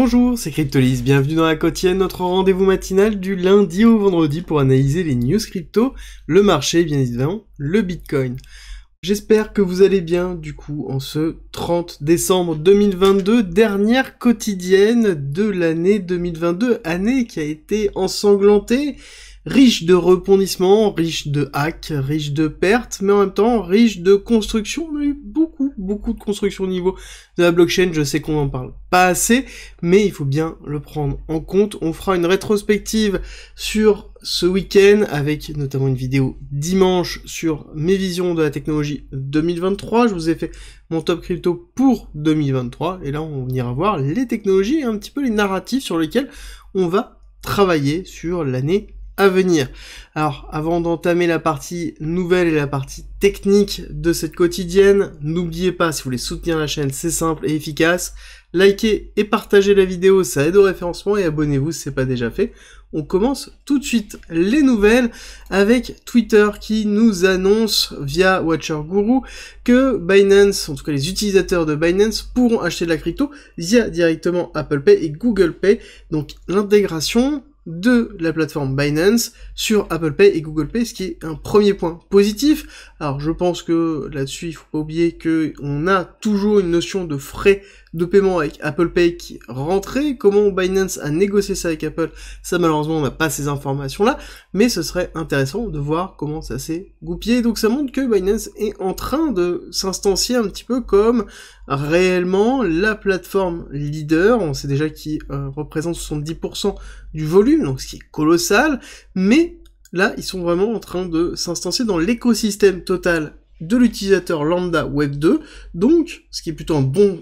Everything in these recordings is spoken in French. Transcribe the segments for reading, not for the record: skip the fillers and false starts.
Bonjour, c'est Cryptolis, bienvenue dans la quotidienne, notre rendez-vous matinal du lundi au vendredi pour analyser les news crypto, le marché bien évidemment, le Bitcoin. J'espère que vous allez bien du coup en ce 30 décembre 2022, dernière quotidienne de l'année 2022, année qui a été ensanglantée, riche de rebondissements, riche de hacks, riche de pertes, mais en même temps riche de construction. On a eu beaucoup de construction au niveau de la blockchain. Je sais qu'on en parle pas assez, mais il faut bien le prendre en compte. On fera une rétrospective sur ce week-end avec notamment une vidéo dimanche sur mes visions de la technologie 2023. Je vous ai fait mon top crypto pour 2023 et là on ira voir les technologies et un petit peu les narratifs sur lesquels on va travailler sur l'année à venir. Alors, avant d'entamer la partie nouvelle et la partie technique de cette quotidienne, n'oubliez pas, si vous voulez soutenir la chaîne, c'est simple et efficace, likez et partagez la vidéo, ça aide au référencement, et abonnez-vous si c'est pas déjà fait. On commence tout de suite les nouvelles avec Twitter qui nous annonce via Watcher Guru que Binance, en tout cas les utilisateurs de Binance, pourront acheter de la crypto via directement Apple Pay et Google Pay, donc l'intégration de la plateforme Binance sur Apple Pay et Google Pay, ce qui est un premier point positif. Alors je pense que là-dessus, il faut pas oublier que on a toujours une notion de frais de paiement avec Apple Pay qui est rentré. Comment Binance a négocié ça avec Apple, ça malheureusement on n'a pas ces informations-là, mais ce serait intéressant de voir comment ça s'est goupillé. Donc ça montre que Binance est en train de s'instancier un petit peu comme réellement la plateforme leader. On sait déjà qui représente 70% du volume, donc ce qui est colossal, mais là ils sont vraiment en train de s'instancier dans l'écosystème total de l'utilisateur lambda Web 2, donc ce qui est plutôt un bon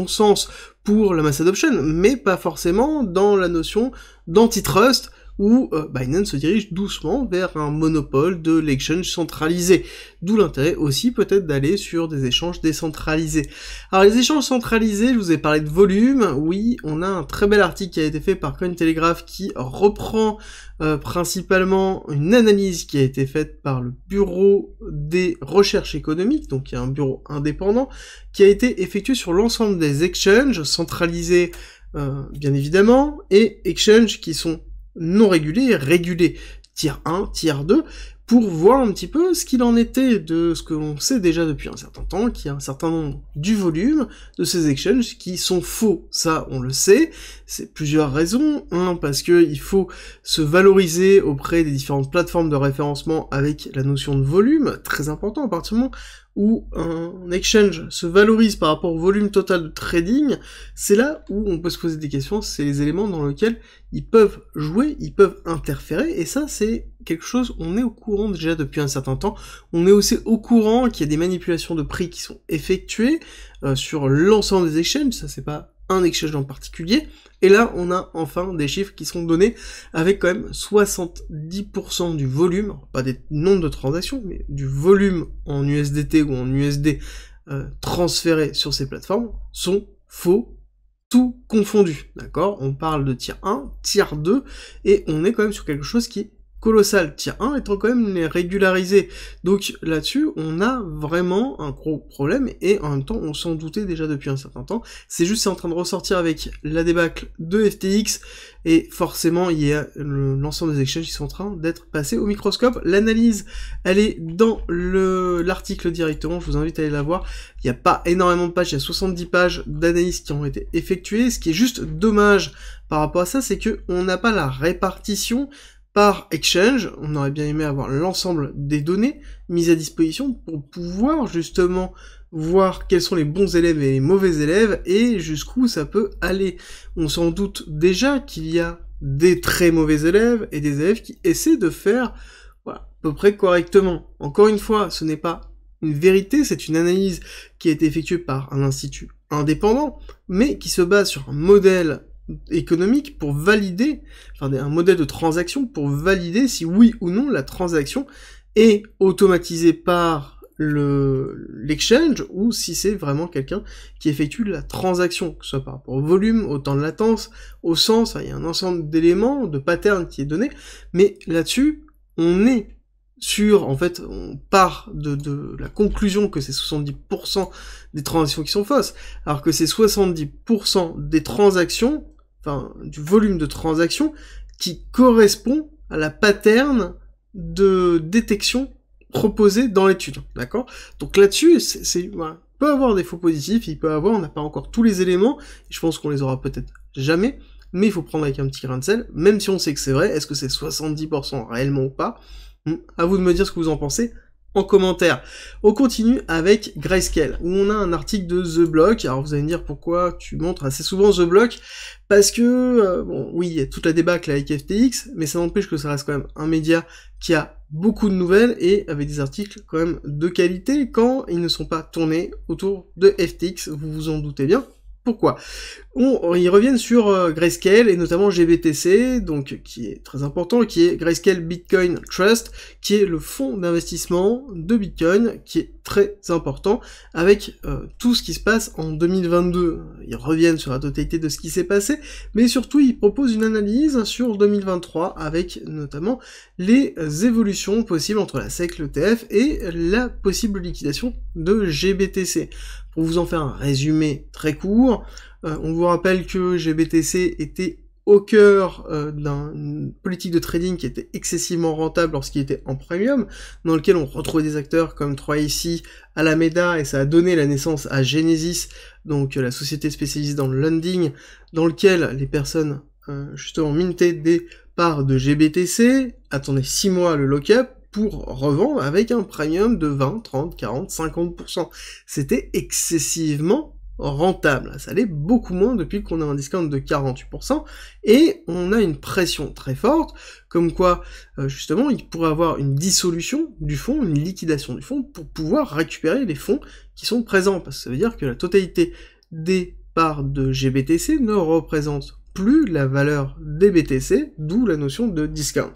sens pour la mass adoption, mais pas forcément dans la notion d'antitrust, où Binance se dirige doucement vers un monopole de l'exchange centralisé. D'où l'intérêt aussi peut-être d'aller sur des échanges décentralisés. Alors les échanges centralisés, je vous ai parlé de volume, oui, on a un très bel article qui a été fait par Cointelegraph qui reprend principalement une analyse qui a été faite par le Bureau des recherches économiques, donc il y a un bureau indépendant, qui a été effectué sur l'ensemble des exchanges centralisés bien évidemment, et exchanges qui sont non régulés, régulés, tier 1, tier 2, pour voir un petit peu ce qu'il en était de ce que l'on sait déjà depuis un certain temps, qu'il y a un certain nombre du volume de ces exchanges qui sont faux. Ça, on le sait, c'est plusieurs raisons. Un, parce que il faut se valoriser auprès des différentes plateformes de référencement avec la notion de volume, très important à partir du moment où un exchange se valorise par rapport au volume total de trading, c'est là où on peut se poser des questions, c'est les éléments dans lesquels ils peuvent jouer, ils peuvent interférer, et ça c'est quelque chose, on est au courant déjà depuis un certain temps, on est aussi au courant qu'il y a des manipulations de prix qui sont effectuées sur l'ensemble des exchanges, ça c'est pas un exchange en particulier, et là on a enfin des chiffres qui sont donnés avec quand même 70% du volume, pas des nombres de transactions, mais du volume en USDT ou en USD transféré sur ces plateformes sont faux, tout confondu, d'accord? On parle de tier 1, tier 2, et on est quand même sur quelque chose qui est colossal, tier 1 étant quand même les régularisés. Donc là-dessus, on a vraiment un gros problème, et en même temps, on s'en doutait déjà depuis un certain temps. C'est juste, c'est en train de ressortir avec la débâcle de FTX, et forcément, il y a l'ensemble des exchanges qui sont en train d'être passés au microscope. L'analyse, elle est dans l'article directement, je vous invite à aller la voir. Il n'y a pas énormément de pages, il y a 70 pages d'analyse qui ont été effectuées. Ce qui est juste dommage par rapport à ça, c'est que on n'a pas la répartition par exchange. On aurait bien aimé avoir l'ensemble des données mises à disposition pour pouvoir justement voir quels sont les bons élèves et les mauvais élèves et jusqu'où ça peut aller. On s'en doute déjà qu'il y a des très mauvais élèves et des élèves qui essaient de faire voilà, à peu près correctement. Encore une fois, ce n'est pas une vérité, c'est une analyse qui a été effectuée par un institut indépendant, mais qui se base sur un modèle économique pour valider, enfin un modèle de transaction pour valider si oui ou non la transaction est automatisée par l'exchange ou si c'est vraiment quelqu'un qui effectue la transaction, que ce soit par rapport au volume, au temps de latence, au sens, il y a un ensemble d'éléments, de patterns qui est donné, mais là-dessus, on est en fait, on part de la conclusion que c'est 70% des transactions qui sont fausses, alors que c'est 70% des transactions, enfin, du volume de transactions, qui correspond à la pattern de détection proposée dans l'étude, d'accord? Donc là-dessus, voilà, il peut avoir des faux positifs, on n'a pas encore tous les éléments, et je pense qu'on les aura peut-être jamais, mais il faut prendre avec un petit grain de sel, même si on sait que c'est vrai, est-ce que c'est 70% réellement ou pas? À vous de me dire ce que vous en pensez en commentaire. On continue avec Grayscale, où on a un article de The Block. Alors vous allez me dire pourquoi tu montres assez souvent The Block, parce que, bon, oui, il y a toute la débâcle avec FTX, mais ça n'empêche que ça reste quand même un média qui a beaucoup de nouvelles, et avec des articles quand même de qualité, quand ils ne sont pas tournés autour de FTX, vous vous en doutez bien. Pourquoi? Ils reviennent sur Grayscale, et notamment GBTC, donc qui est très important, qui est Grayscale Bitcoin Trust, qui est le fonds d'investissement de Bitcoin, qui est très important, avec tout ce qui se passe en 2022. Ils reviennent sur la totalité de ce qui s'est passé, mais surtout ils proposent une analyse sur 2023, avec notamment les évolutions possibles entre la SEC, l'ETF, et la possible liquidation de GBTC. Pour vous en faire un résumé très court, on vous rappelle que GBTC était au cœur d'une politique de trading qui était excessivement rentable lorsqu'il était en premium, dans lequel on retrouvait des acteurs comme 3AC, Alameda, et ça a donné la naissance à Genesis, donc la société spécialisée dans le lending, dans lequel les personnes justement mintaient des parts de GBTC, attendaient 6 mois le lock-up, pour revendre avec un premium de 20, 30, 40, 50%. C'était excessivement rentable. Ça allait beaucoup moins depuis qu'on a un discount de 48%, et on a une pression très forte, comme quoi, justement, il pourrait avoir une dissolution du fonds, une liquidation du fonds, pour pouvoir récupérer les fonds qui sont présents, parce que ça veut dire que la totalité des parts de GBTC ne représente plus la valeur des BTC, d'où la notion de discount.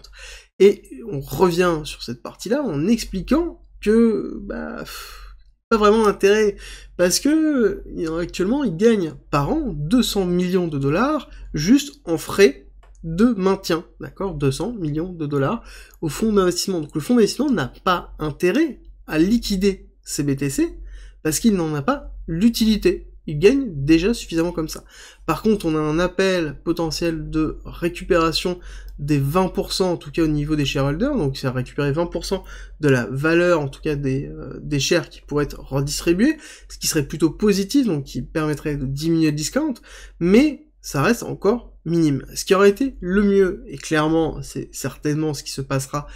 Et on revient sur cette partie-là en expliquant que, pas vraiment d'intérêt, parce que actuellement ils gagnent par an 200 millions de dollars juste en frais de maintien, d'accord, 200 millions de dollars au fonds d'investissement. Donc le fonds d'investissement n'a pas intérêt à liquider ces BTC parce qu'il n'en a pas l'utilité. Il gagne déjà suffisamment comme ça. Par contre, on a un appel potentiel de récupération des 20%, en tout cas au niveau des shareholders, donc c'est à récupérer 20% de la valeur, en tout cas des shares qui pourraient être redistribués, ce qui serait plutôt positif, donc qui permettrait de diminuer le discount, mais ça reste encore minime. Ce qui aurait été le mieux, et clairement c'est certainement ce qui se passera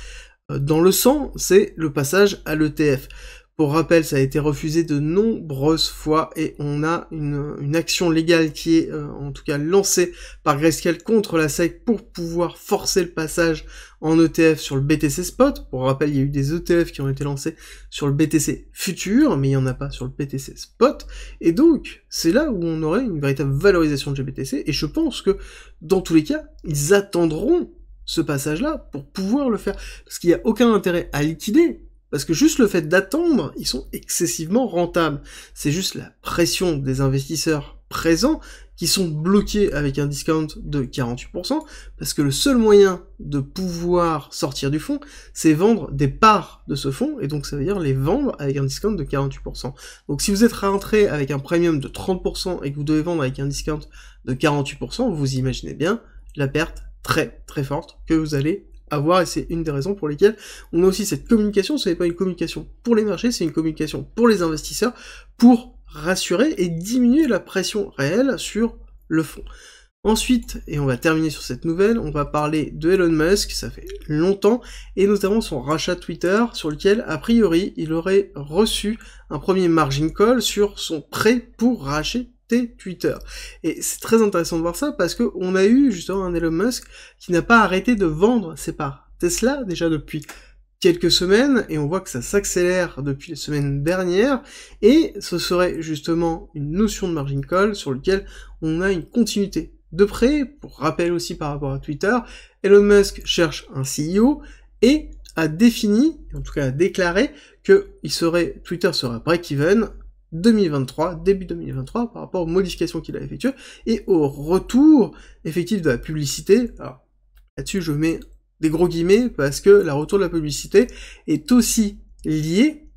dans le sang, c'est le passage à l'ETF. Pour rappel, ça a été refusé de nombreuses fois, et on a une action légale qui est en tout cas lancée par Grayscale contre la SEC pour pouvoir forcer le passage en ETF sur le BTC Spot. Pour rappel, il y a eu des ETF qui ont été lancés sur le BTC Futur, mais il n'y en a pas sur le BTC Spot, et donc c'est là où on aurait une véritable valorisation de GBTC, et je pense que dans tous les cas, ils attendront ce passage-là pour pouvoir le faire, parce qu'il n'y a aucun intérêt à liquider, parce que juste le fait d'attendre, ils sont excessivement rentables. C'est juste la pression des investisseurs présents qui sont bloqués avec un discount de 48%, parce que le seul moyen de pouvoir sortir du fonds, c'est vendre des parts de ce fonds, et donc ça veut dire les vendre avec un discount de 48%. Donc si vous êtes rentré avec un premium de 30% et que vous devez vendre avec un discount de 48%, vous imaginez bien la perte très très forte que vous allez avoir, et c'est une des raisons pour lesquelles on a aussi cette communication. Ce n'est pas une communication pour les marchés, c'est une communication pour les investisseurs, pour rassurer et diminuer la pression réelle sur le fonds. Ensuite, et on va terminer sur cette nouvelle, on va parler de Elon Musk, ça fait longtemps, et notamment son rachat de Twitter, sur lequel, a priori, il aurait reçu un premier margin call sur son prêt pour racheter Twitter. Et c'est très intéressant de voir ça, parce que on a eu justement un Elon Musk qui n'a pas arrêté de vendre ses parts Tesla déjà depuis quelques semaines, et on voit que ça s'accélère depuis les semaines dernières, et ce serait justement une notion de margin call sur lequel on a une continuité de près. Pour rappel aussi par rapport à Twitter, Elon Musk cherche un CEO et a défini, en tout cas a déclaré, que Twitter serait break-even 2023, début 2023, par rapport aux modifications qu'il a effectuées, et au retour effectif de la publicité. Alors, là-dessus, je mets des gros guillemets, parce que la retour de la publicité est aussi liée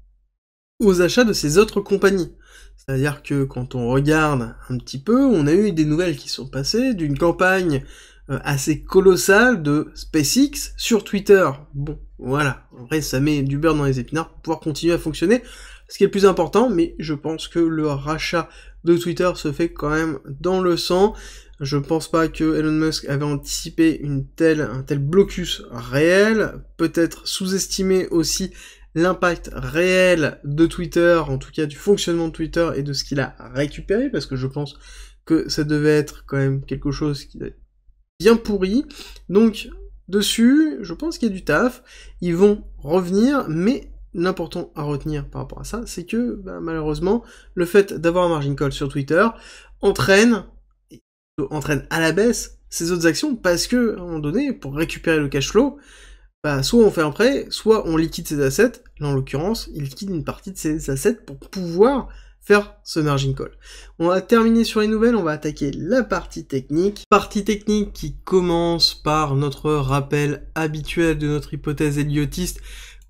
aux achats de ces autres compagnies. C'est-à-dire que quand on regarde un petit peu, on a eu des nouvelles qui sont passées d'une campagne assez colossale de SpaceX sur Twitter. Bon, voilà, en vrai ça met du beurre dans les épinards pour pouvoir continuer à fonctionner, ce qui est le plus important, mais je pense que le rachat de Twitter se fait quand même dans le sang. Je pense pas que Elon Musk avait anticipé un tel blocus réel, peut-être sous-estimé aussi l'impact réel de Twitter, en tout cas du fonctionnement de Twitter et de ce qu'il a récupéré, parce que je pense que ça devait être quand même quelque chose qui est bien pourri. Donc dessus, je pense qu'il y a du taf, ils vont revenir, mais l'important à retenir par rapport à ça, c'est que malheureusement, le fait d'avoir un margin call sur Twitter entraîne à la baisse ces autres actions, parce que, à un moment donné, pour récupérer le cash flow, soit on fait un prêt, soit on liquide ses assets. Là, en l'occurrence, il liquide une partie de ses assets pour pouvoir faire ce margin call. On va terminer sur les nouvelles, on va attaquer la partie technique. Partie technique qui commence par notre rappel habituel de notre hypothèse héliotiste,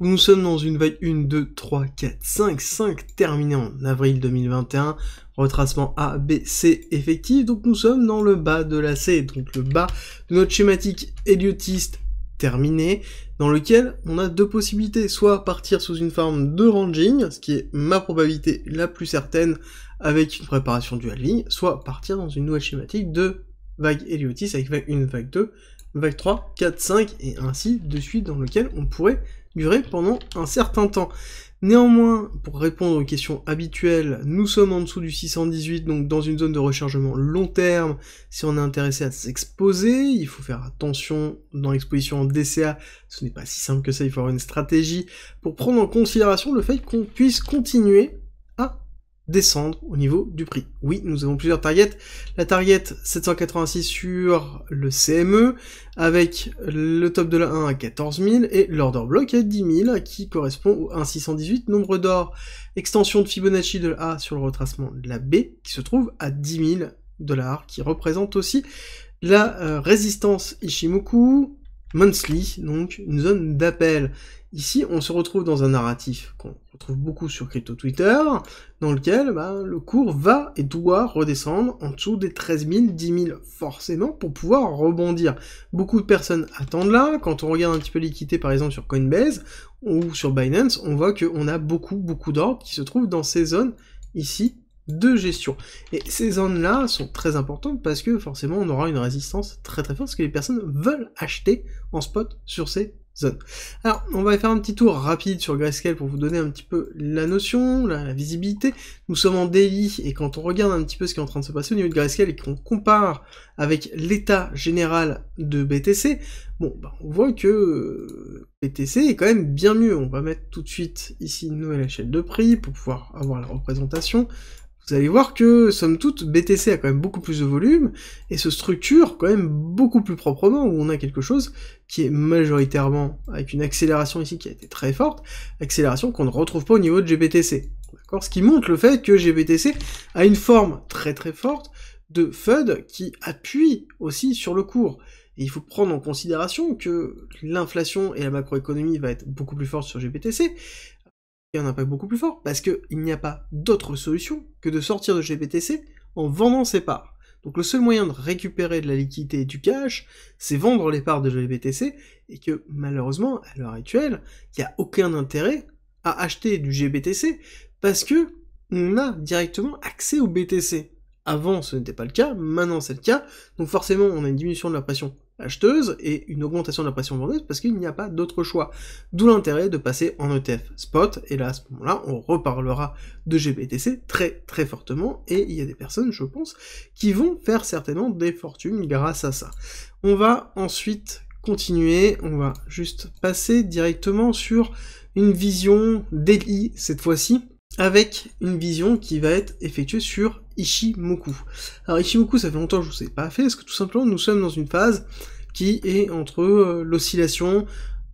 où nous sommes dans une vague 1, 2, 3, 4, 5 terminée en avril 2021, retracement A, B, C effectif, donc nous sommes dans le bas de la C, donc le bas de notre schématique héliotiste terminé, dans lequel on a deux possibilités, soit partir sous une forme de ranging, ce qui est ma probabilité la plus certaine avec une préparation dual ligne, soit partir dans une nouvelle schématique de vague héliotiste avec vague 1, vague 2, vague 3, 4, 5, et ainsi de suite, dans lequel on pourrait durer pendant un certain temps. Néanmoins, pour répondre aux questions habituelles, nous sommes en dessous du 618, donc dans une zone de rechargement long terme. Si on est intéressé à s'exposer, il faut faire attention dans l'exposition en DCA, ce n'est pas si simple que ça, il faut avoir une stratégie pour prendre en considération le fait qu'on puisse continuer à descendre au niveau du prix. Oui, nous avons plusieurs targets. La target 786 sur le CME, avec le top de la 1 à 14 000, et l'order block à 10 000, qui correspond au 1,618, nombre d'or, extension de Fibonacci de la A sur le retracement de la B, qui se trouve à 10 000 $, qui représente aussi la résistance Ichimoku monthly, donc une zone d'appel. Ici, on se retrouve dans un narratif qu'on retrouve beaucoup sur Crypto Twitter, dans lequel le cours va et doit redescendre en dessous des 13 000, 10 000 forcément, pour pouvoir rebondir. Beaucoup de personnes attendent là. Quand on regarde un petit peu l'équité, par exemple sur Coinbase ou sur Binance, on voit qu'on a beaucoup d'ordres qui se trouvent dans ces zones ici de gestion. Et ces zones-là sont très importantes parce que forcément on aura une résistance très forte, parce que les personnes veulent acheter en spot sur ces zones. Alors, on va faire un petit tour rapide sur Grayscale pour vous donner un petit peu la notion, la visibilité. Nous sommes en daily, et quand on regarde un petit peu ce qui est en train de se passer au niveau de Grayscale et qu'on compare avec l'état général de BTC, on voit que BTC est quand même bien mieux. On va mettre tout de suite ici une nouvelle échelle de prix pour pouvoir avoir la représentation. Vous allez voir que, somme toute, BTC a quand même beaucoup plus de volume, et se structure quand même beaucoup plus proprement, où on a quelque chose qui est majoritairement, avec une accélération ici qui a été très forte, accélération qu'on ne retrouve pas au niveau de GBTC. D'accord ? Ce qui montre le fait que GBTC a une forme très forte de FUD qui appuie aussi sur le cours. Et il faut prendre en considération que l'inflation et la macroéconomie va être beaucoup plus forte sur GBTC, un impact beaucoup plus fort, parce qu'il n'y a pas d'autre solution que de sortir de GBTC en vendant ses parts. Donc le seul moyen de récupérer de la liquidité et du cash, c'est vendre les parts de GBTC, et que malheureusement, à l'heure actuelle, il n'y a aucun intérêt à acheter du GBTC, parce que on a directement accès au BTC. Avant, ce n'était pas le cas, maintenant c'est le cas, donc forcément on a une diminution de la pression acheteuse et une augmentation de la pression vendeuse parce qu'il n'y a pas d'autre choix. D'où l'intérêt de passer en ETF spot, et là à ce moment-là on reparlera de GBTC très fortement, et il y a des personnes, je pense, qui vont faire certainement des fortunes grâce à ça. On va ensuite continuer, on va juste passer directement sur une vision daily cette fois-ci, avec une vision qui va être effectuée sur Ichimoku. Alors Ichimoku, ça fait longtemps que je vous ai pas fait, parce que tout simplement nous sommes dans une phase qui est entre l'oscillation,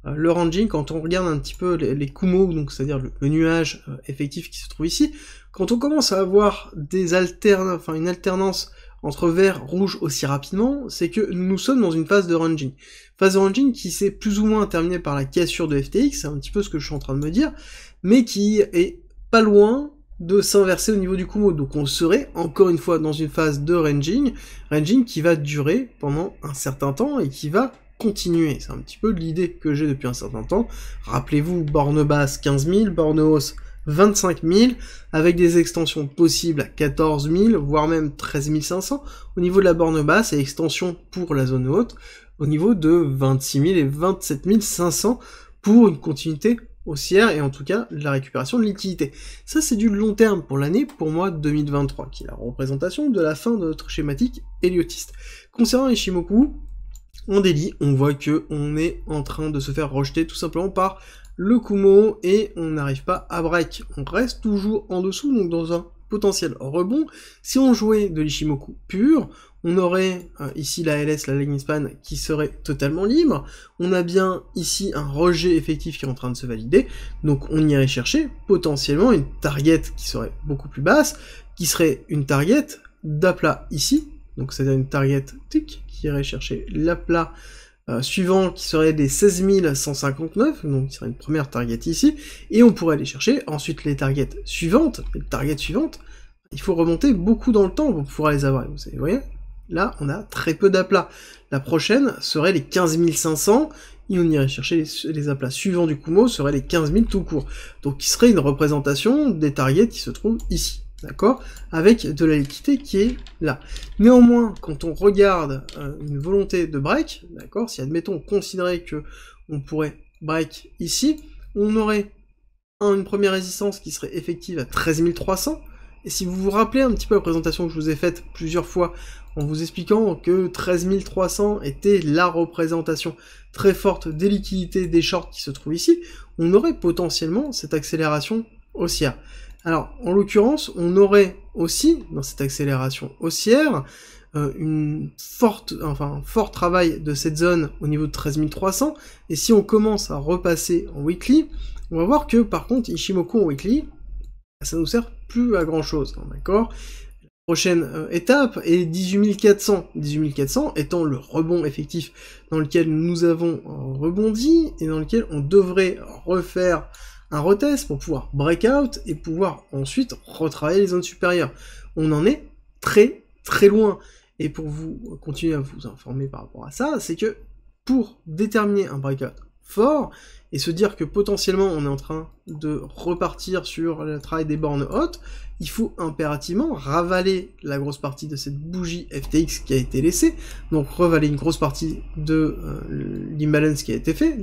le ranging. Quand on regarde un petit peu les Kumo, donc c'est-à-dire le nuage effectif qui se trouve ici, quand on commence à avoir des une alternance entre vert, rouge aussi rapidement, c'est que nous sommes dans une phase de ranging. Phase de ranging qui s'est plus ou moins terminée par la cassure de FTX, c'est un petit peu ce que je suis en train de me dire, mais qui est pas loin de s'inverser au niveau du Kumo. Donc on serait encore une fois dans une phase de ranging qui va durer pendant un certain temps et qui va continuer. C'est un petit peu l'idée que j'ai depuis un certain temps. Rappelez-vous, borne basse 15 000, borne hausse 25 000, avec des extensions possibles à 14 000, voire même 13 500 au niveau de la borne basse, et extension pour la zone haute au niveau de 26 000 et 27 500 pour une continuité haussière, et en tout cas la récupération de liquidité. Ça c'est du long terme pour l'année, pour moi 2023, qui est la représentation de la fin de notre schématique héliotiste. Concernant Ichimoku, en daily, on voit que on est en train de se faire rejeter tout simplement par le Kumo, et on n'arrive pas à break. On reste toujours en dessous, donc dans un potentiel rebond. Si on jouait de l'Ichimoku pur, on aurait ici la LS, la Lightning Span, qui serait totalement libre. On a bien ici un rejet effectif qui est en train de se valider, donc on irait chercher potentiellement une target qui serait beaucoup plus basse, qui serait une target d'aplat ici, donc c'est-à-dire une target tic, qui irait chercher l'aplat suivant, qui serait des 16 159, donc qui serait une première target ici, et on pourrait aller chercher ensuite les targets suivantes. Il faut remonter beaucoup dans le temps pour pouvoir les avoir, vous voyez. Là, on a très peu d'aplats. La prochaine serait les 15 500, et on irait chercher les aplats suivants du Kumo, seraient les 15 000 tout court. Donc, qui serait une représentation des targets qui se trouvent ici, d'accord, avec de la liquidité qui est là. Néanmoins, quand on regarde une volonté de break, d'accord, si admettons on considérait que on pourrait break ici, on aurait une première résistance qui serait effective à 13 300, et si vous vous rappelez un petit peu la présentation que je vous ai faite plusieurs fois, en vous expliquant que 13 300 était la représentation très forte des liquidités des shorts qui se trouvent ici, on aurait potentiellement cette accélération haussière. Alors, en l'occurrence, on aurait aussi, dans cette accélération haussière, un fort travail de cette zone au niveau de 13 300, et si on commence à repasser en weekly, on va voir que, par contre, Ichimoku en weekly, ça nous sert plus à grand chose, hein, d'accord? Prochaine étape est 18 400. 18 400 étant le rebond effectif dans lequel nous avons rebondi, et dans lequel on devrait refaire un retest pour pouvoir breakout et pouvoir ensuite retravailler les zones supérieures. On en est très très loin. Et pour vous continuer à vous informer par rapport à ça, c'est que pour déterminer un breakout fort, et se dire que potentiellement on est en train de repartir sur le travail des bornes hautes, il faut impérativement ravaler la grosse partie de cette bougie FTX qui a été laissée, donc ravaler une grosse partie de l'imbalance qui a été fait,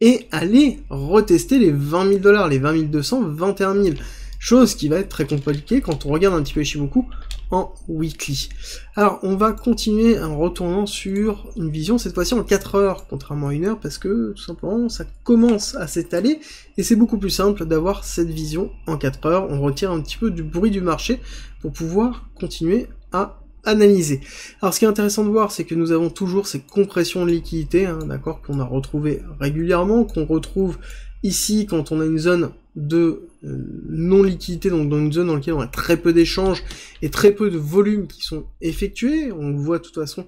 et aller retester les 20 000 $, les 20 200, 21 000, chose qui va être très compliquée quand on regarde un petit peu Ichimoku en weekly. Alors, on va continuer en retournant sur une vision, cette fois-ci en 4 heures, contrairement à 1 heure, parce que, tout simplement, ça commence à s'étaler, et c'est beaucoup plus simple d'avoir cette vision en 4 heures, on retire un petit peu du bruit du marché pour pouvoir continuer à analyser. Alors, ce qui est intéressant de voir, c'est que nous avons toujours ces compressions de liquidité, hein, d'accord, qu'on a retrouvé régulièrement, qu'on retrouve ici quand on a une zone de non-liquidité, donc dans une zone dans laquelle on a très peu d'échanges et très peu de volumes qui sont effectués. On voit de toute façon,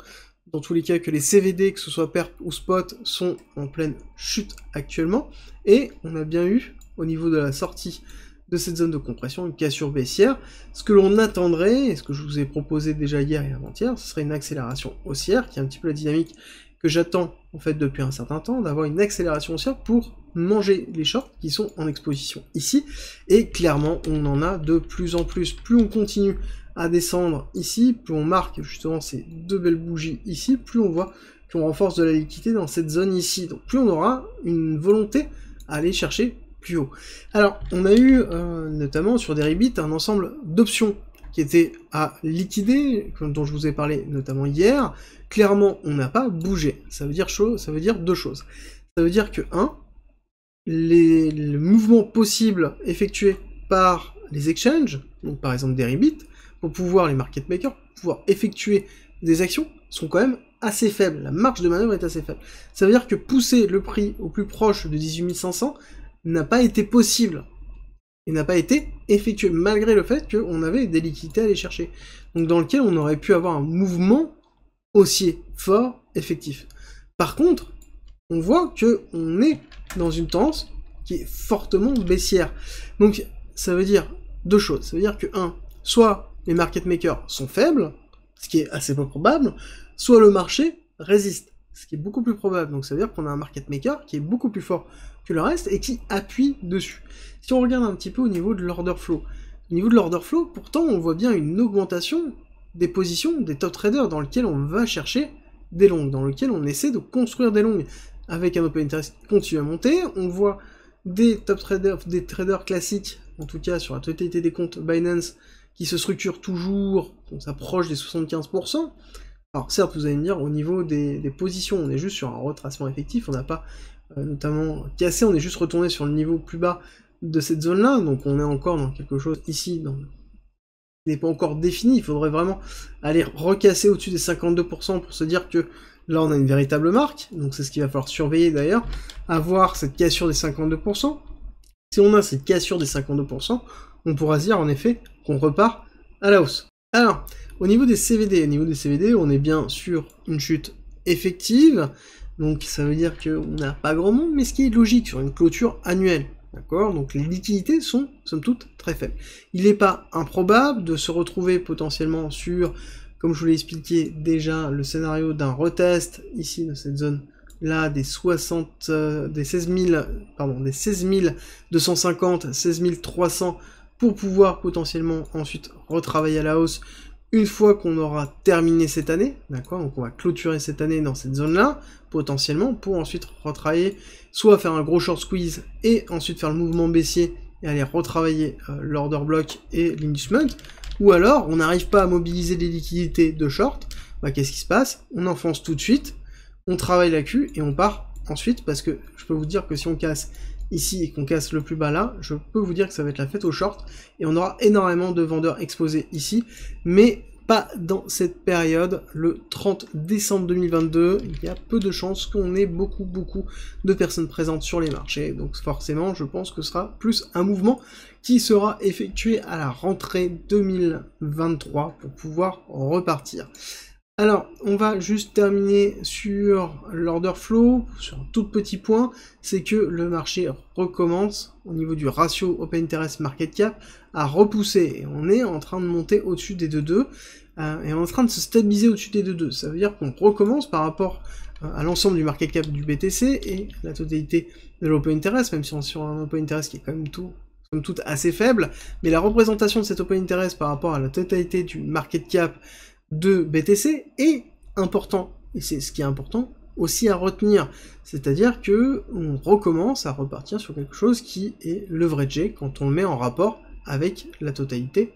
dans tous les cas, que les CVD, que ce soit perp ou spot, sont en pleine chute actuellement, et on a bien eu, au niveau de la sortie de cette zone de compression, une cassure baissière. Ce que l'on attendrait, et ce que je vous ai proposé déjà hier et avant-hier, ce serait une accélération haussière, qui est un petit peu la dynamique que j'attends en fait depuis un certain temps, d'avoir une accélération haussière pour manger les shorts qui sont en exposition ici, et clairement on en a de plus en plus. Plus on continue à descendre ici, plus on marque justement ces deux belles bougies ici, plus on voit qu'on renforce de la liquidité dans cette zone ici, donc plus on aura une volonté à aller chercher plus haut. Alors on a eu notamment sur Deribit un ensemble d'options qui étaient à liquider, dont je vous ai parlé notamment hier. Clairement on n'a pas bougé, ça veut dire deux choses. Ça veut dire que les mouvements possibles effectués par les exchanges, donc par exemple Deribit, pour pouvoir, les market makers, pour pouvoir effectuer des actions, sont quand même assez faibles, la marge de manœuvre est assez faible. Ça veut dire que pousser le prix au plus proche de 18 500 n'a pas été possible et n'a pas été effectué, malgré le fait qu'on avait des liquidités à aller chercher. Donc dans lequel on aurait pu avoir un mouvement haussier fort, effectif. Par contre, on voit qu'on est dans une tendance qui est fortement baissière. Donc ça veut dire deux choses. Ça veut dire que, soit les market makers sont faibles, ce qui est assez peu probable, soit le marché résiste, ce qui est beaucoup plus probable. Donc ça veut dire qu'on a un market maker qui est beaucoup plus fort que le reste et qui appuie dessus. Si on regarde un petit peu au niveau de l'order flow, au niveau de l'order flow, pourtant on voit bien une augmentation des positions des top traders dans lequel on va chercher des longues, dans lequel on essaie de construire des longues, avec un open interest qui continue à monter. On voit des top traders, des traders classiques, en tout cas sur la totalité des comptes Binance, qui se structurent toujours, on s'approche des 75%. Alors certes, vous allez me dire, au niveau des positions, on est juste sur un retracement effectif, on n'a pas notamment cassé, on est juste retourné sur le niveau plus bas de cette zone-là, donc on est encore dans quelque chose ici, qui n'est pas encore défini, il faudrait vraiment aller recasser au-dessus des 52% pour se dire que là on a une véritable marque, donc c'est ce qu'il va falloir surveiller d'ailleurs, avoir cette cassure des 52%. Si on a cette cassure des 52%, on pourra se dire en effet qu'on repart à la hausse. Alors, au niveau des CVD, on est bien sur une chute effective, donc ça veut dire qu'on n'a pas grand monde, mais ce qui est logique sur une clôture annuelle. D'accord? Donc les liquidités sont, somme toute, très faibles. Il n'est pas improbable de se retrouver potentiellement sur, comme je vous l'ai expliqué déjà, le scénario d'un retest, ici, de cette zone-là, des 16 250, 16 300, pour pouvoir potentiellement ensuite retravailler à la hausse une fois qu'on aura terminé cette année, d'accord? Donc on va clôturer cette année dans cette zone-là, potentiellement, pour ensuite retravailler, soit faire un gros short squeeze, et ensuite faire le mouvement baissier, et aller retravailler l'order block et l'inducement, ou alors on n'arrive pas à mobiliser les liquidités de short, bah qu'est-ce qui se passe? On enfonce tout de suite, on travaille la queue, et on part ensuite, parce que je peux vous dire que si on casse ici et qu'on casse le plus bas là, je peux vous dire que ça va être la fête au short, et on aura énormément de vendeurs exposés ici, mais pas dans cette période, le 30 décembre 2022, il y a peu de chances qu'on ait beaucoup de personnes présentes sur les marchés, donc forcément je pense que ce sera plus un mouvement qui sera effectué à la rentrée 2023 pour pouvoir repartir. Alors, on va juste terminer sur l'order flow, sur un tout petit point, c'est que le marché recommence, au niveau du ratio Open Interest Market Cap, à repousser, et on est en train de monter au-dessus des 2,2, et on est en train de se stabiliser au-dessus des 2,2, ça veut dire qu'on recommence par rapport à l'ensemble du market cap du BTC, et la totalité de l'Open Interest, même si on est sur un Open Interest qui est quand même somme toute assez faible, mais la représentation de cet Open Interest par rapport à la totalité du market cap de BTC est important, et c'est ce qui est important aussi à retenir, c'est-à-dire que on recommence à repartir sur quelque chose qui est leveragé quand on le met en rapport avec la totalité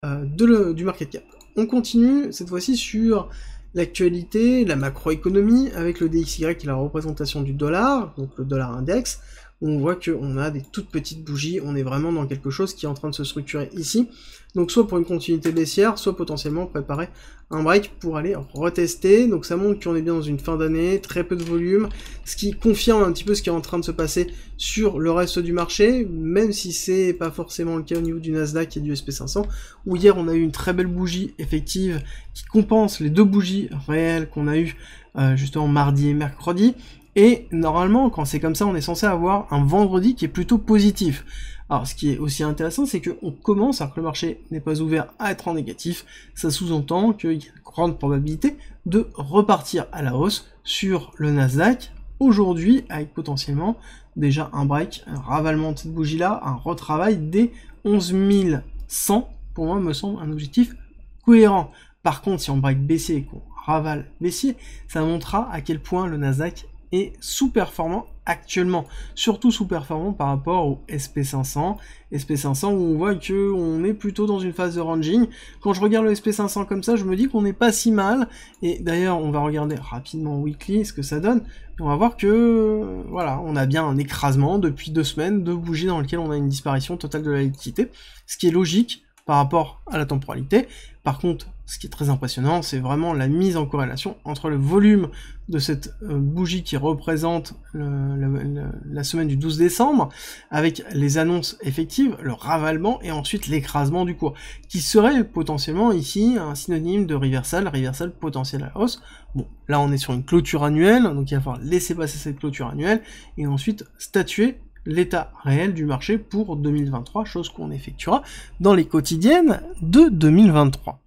du market cap. On continue cette fois-ci sur l'actualité, la macroéconomie, avec le DXY qui est la représentation du dollar, donc le dollar index, où on voit qu'on a des toutes petites bougies, on est vraiment dans quelque chose qui est en train de se structurer ici, donc soit pour une continuité baissière, soit potentiellement préparer un break pour aller retester, donc ça montre qu'on est bien dans une fin d'année, très peu de volume, ce qui confirme un petit peu ce qui est en train de se passer sur le reste du marché, même si c'est pas forcément le cas au niveau du Nasdaq et du SP500, où hier on a eu une très belle bougie effective qui compense les deux bougies réelles qu'on a eues justement mardi et mercredi, et normalement, quand c'est comme ça, on est censé avoir un vendredi qui est plutôt positif. Alors, ce qui est aussi intéressant, c'est qu'on commence, alors que le marché n'est pas ouvert à être en négatif, ça sous-entend qu'il y a une grande probabilité de repartir à la hausse sur le Nasdaq aujourd'hui, avec potentiellement déjà un break, un ravalement de cette bougie-là, un retravail des 11 100, pour moi, me semble un objectif cohérent. Par contre, si on break baissier et qu'on ravale baissier, ça montrera à quel point le Nasdaq est sous-performant actuellement, surtout sous-performant par rapport au SP500, SP500 où on voit que on est plutôt dans une phase de ranging. Quand je regarde le SP500 comme ça, je me dis qu'on n'est pas si mal, et d'ailleurs on va regarder rapidement weekly ce que ça donne, et on va voir que voilà, on a bien un écrasement depuis 2 semaines de bougies dans lequel on a une disparition totale de la liquidité, ce qui est logique par rapport à la temporalité. Par contre, ce qui est très impressionnant, c'est vraiment la mise en corrélation entre le volume de cette bougie qui représente la semaine du 12 décembre, avec les annonces effectives, le ravalement et ensuite l'écrasement du cours, qui serait potentiellement ici un synonyme de reversal potentiel à la hausse. Bon, là on est sur une clôture annuelle, donc il va falloir laisser passer cette clôture annuelle, et ensuite statuer l'état réel du marché pour 2023, chose qu'on effectuera dans les quotidiennes de 2023.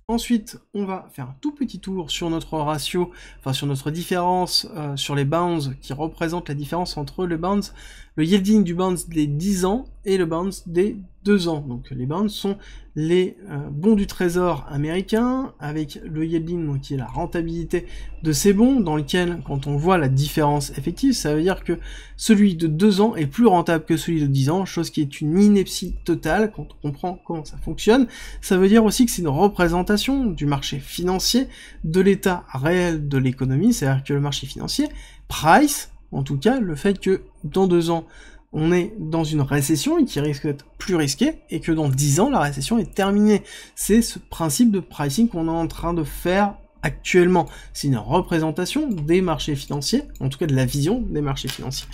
Ensuite, on va faire un tout petit tour sur notre ratio, enfin sur notre différence sur les bounds qui représentent la différence entre le yielding du bounds des 10 ans et le bounds des 2 ans. Donc les bounds sont les bons du trésor américain avec le yielding, donc qui est la rentabilité de ces bons, dans lequel quand on voit la différence effective, ça veut dire que celui de 2 ans est plus rentable que celui de 10 ans, chose qui est une ineptie totale quand on comprend comment ça fonctionne. Ça veut dire aussi que c'est une représentation du marché financier, de l'état réel de l'économie, c'est-à-dire que le marché financier price, en tout cas, le fait que dans 2 ans, on est dans une récession et qui risque d'être plus risquée, et que dans 10 ans, la récession est terminée. C'est ce principe de pricing qu'on est en train de faire actuellement. C'est une représentation des marchés financiers, en tout cas de la vision des marchés financiers.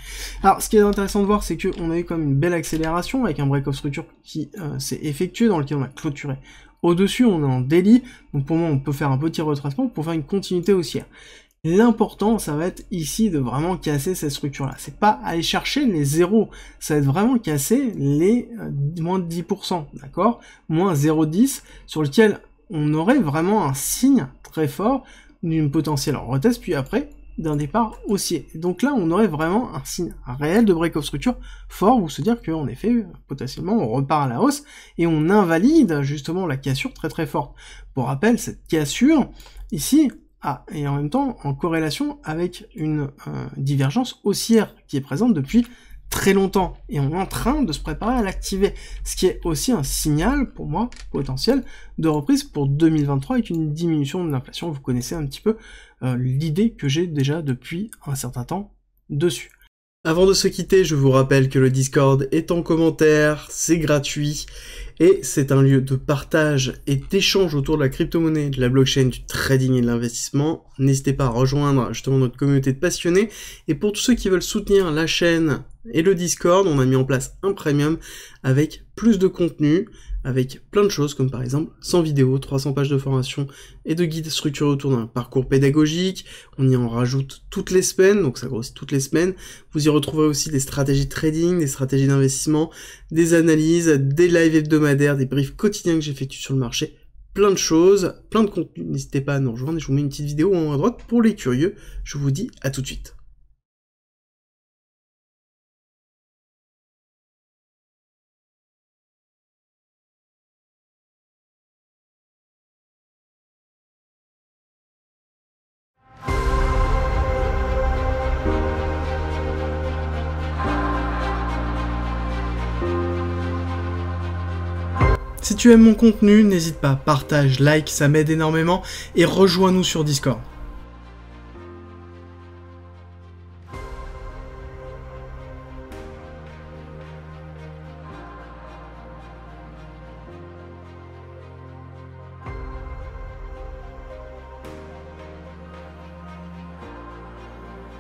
Alors, ce qui est intéressant de voir, c'est qu'on a eu comme une belle accélération avec un break-off structure qui s'est effectué, dans lequel on a clôturé au-dessus, on est en daily, donc pour moi, on peut faire un petit retracement pour faire une continuité haussière. L'important, ça va être ici de vraiment casser cette structure-là. C'est pas aller chercher les zéros, ça va être vraiment casser les moins de 10%, d'accord? Moins 0,10, sur lequel on aurait vraiment un signe très fort d'une potentielle retest, puis après, d'un départ haussier. Donc là, on aurait vraiment un signe réel de break-off structure fort, ou se dire qu'en effet, potentiellement, on repart à la hausse, et on invalide justement la cassure très très forte. Pour rappel, cette cassure, ici, et en même temps en corrélation avec une divergence haussière qui est présente depuis très longtemps, et on est en train de se préparer à l'activer, ce qui est aussi un signal, pour moi, potentiel de reprise pour 2023 avec une diminution de l'inflation. Vous connaissez un petit peu l'idée que j'ai déjà depuis un certain temps dessus. Avant de se quitter, je vous rappelle que le Discord est en commentaire, c'est gratuit, et c'est un lieu de partage et d'échange autour de la crypto-monnaie, de la blockchain, du trading et de l'investissement. N'hésitez pas à rejoindre justement notre communauté de passionnés, et pour tous ceux qui veulent soutenir la chaîne et le Discord, on a mis en place un premium avec plus de contenu, avec plein de choses, comme par exemple 100 vidéos, 300 pages de formation et de guides structurés autour d'un parcours pédagogique. On y en rajoute toutes les semaines, donc ça grossit toutes les semaines. Vous y retrouverez aussi des stratégies de trading, des stratégies d'investissement, des analyses, des lives hebdomadaires, des briefs quotidiens que j'effectue sur le marché. Plein de choses, plein de contenu. N'hésitez pas à nous rejoindre, je vous mets une petite vidéo en haut à droite pour les curieux. Je vous dis à tout de suite. Si tu aimes mon contenu, n'hésite pas, partage, like, ça m'aide énormément, et rejoins-nous sur Discord.